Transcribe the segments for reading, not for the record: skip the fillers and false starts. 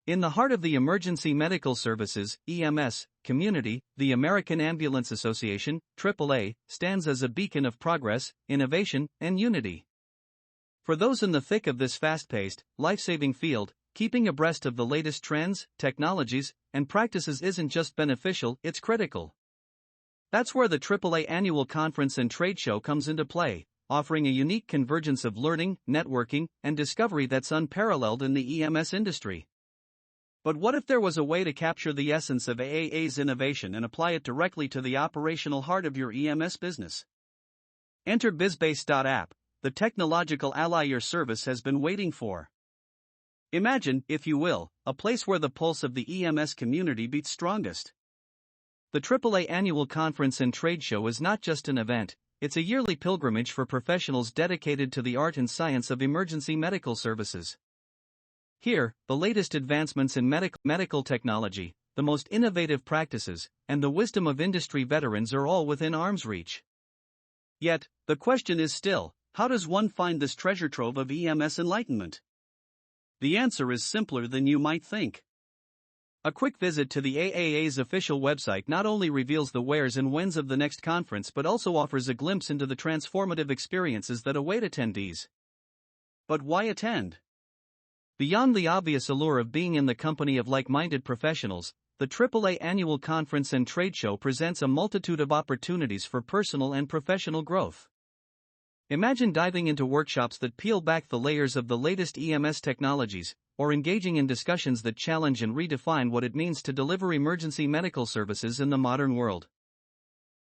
In the heart of the emergency medical services (EMS) community, the American Ambulance Association AAA stands as a beacon of progress, innovation, and unity. For those in the thick of this fast-paced, life-saving field, keeping abreast of the latest trends, technologies, and practices isn't just beneficial, it's critical. That's where the AAA Annual Conference and Trade Show comes into play, offering a unique convergence of learning, networking, and discovery that's unparalleled in the EMS industry. But what if there was a way to capture the essence of AAA's innovation and apply it directly to the operational heart of your EMS business? Enter BizBase.app, the technological ally your service has been waiting for. Imagine, if you will, a place where the pulse of the EMS community beats strongest. The AAA Annual Conference and Trade Show is not just an event, it's a yearly pilgrimage for professionals dedicated to the art and science of emergency medical services. Here, the latest advancements in medical technology, the most innovative practices, and the wisdom of industry veterans are all within arm's reach. Yet, the question is still, how does one find this treasure trove of EMS enlightenment? The answer is simpler than you might think. A quick visit to the AAA's official website not only reveals the wheres and whens of the next conference but also offers a glimpse into the transformative experiences that await attendees. But why attend? Beyond the obvious allure of being in the company of like-minded professionals, the AAA Annual Conference and Trade Show presents a multitude of opportunities for personal and professional growth. Imagine diving into workshops that peel back the layers of the latest EMS technologies, or engaging in discussions that challenge and redefine what it means to deliver emergency medical services in the modern world.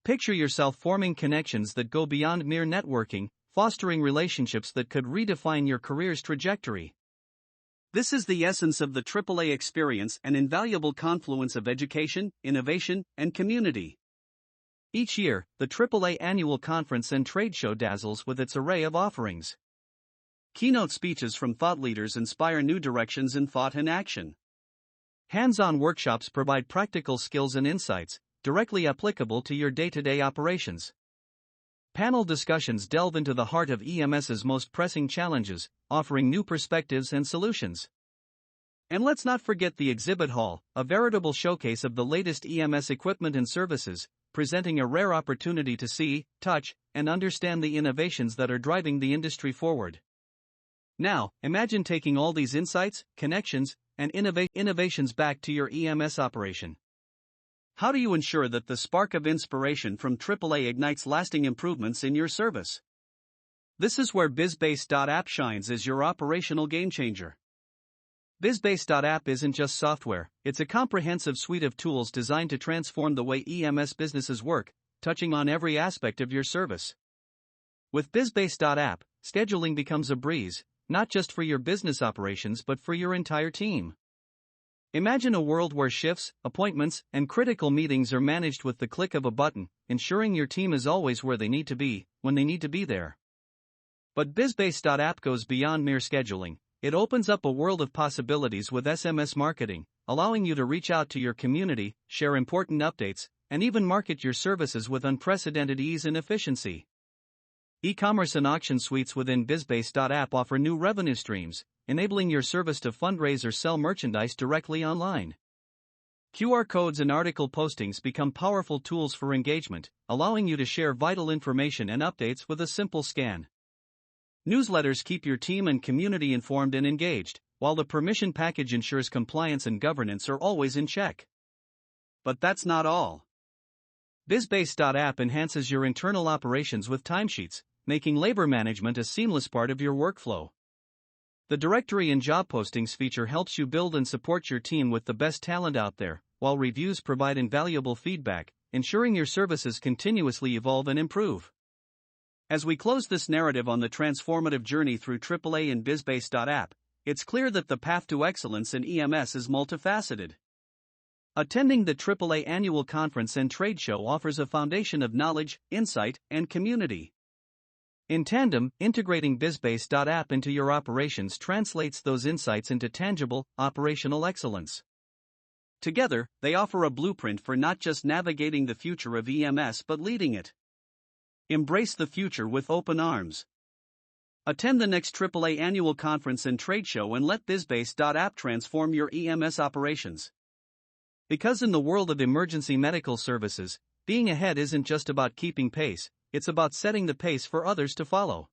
Picture yourself forming connections that go beyond mere networking, fostering relationships that could redefine your career's trajectory. This is the essence of the AAA experience, an invaluable confluence of education, innovation, and community. Each year, the AAA Annual Conference and Trade Show dazzles with its array of offerings. Keynote speeches from thought leaders inspire new directions in thought and action. Hands-on workshops provide practical skills and insights, directly applicable to your day-to-day operations. Panel discussions delve into the heart of EMS's most pressing challenges, offering new perspectives and solutions. And let's not forget the exhibit hall, a veritable showcase of the latest EMS equipment and services, presenting a rare opportunity to see, touch, and understand the innovations that are driving the industry forward. Now, imagine taking all these insights, connections, and innovations back to your EMS operation. How do you ensure that the spark of inspiration from AAA ignites lasting improvements in your service? This is where BizBase.app shines as your operational game-changer. BizBase.app isn't just software, it's a comprehensive suite of tools designed to transform the way EMS businesses work, touching on every aspect of your service. With BizBase.app, scheduling becomes a breeze, not just for your business operations but for your entire team. Imagine a world where shifts, appointments, and critical meetings are managed with the click of a button, ensuring your team is always where they need to be, when they need to be there. But BizBase.app goes beyond mere scheduling. It opens up a world of possibilities with SMS marketing, allowing you to reach out to your community, share important updates, and even market your services with unprecedented ease and efficiency. E-commerce and auction suites within BizBase.app offer new revenue streams, enabling your service to fundraise or sell merchandise directly online. QR codes and article postings become powerful tools for engagement, allowing you to share vital information and updates with a simple scan. Newsletters keep your team and community informed and engaged, while the permission package ensures compliance and governance are always in check. But that's not all. BizBase.app enhances your internal operations with timesheets, making labor management a seamless part of your workflow. The directory and job postings feature helps you build and support your team with the best talent out there, while reviews provide invaluable feedback, ensuring your services continuously evolve and improve. As we close this narrative on the transformative journey through AAA and BizBase.app, it's clear that the path to excellence in EMS is multifaceted. Attending the AAA Annual Conference and Trade Show offers a foundation of knowledge, insight, and community. In tandem, integrating BizBase.app into your operations translates those insights into tangible, operational excellence. Together, they offer a blueprint for not just navigating the future of EMS but leading it. Embrace the future with open arms. Attend the next AAA annual conference and trade show and let BizBase.app transform your EMS operations. Because in the world of emergency medical services, being ahead isn't just about keeping pace, it's about setting the pace for others to follow.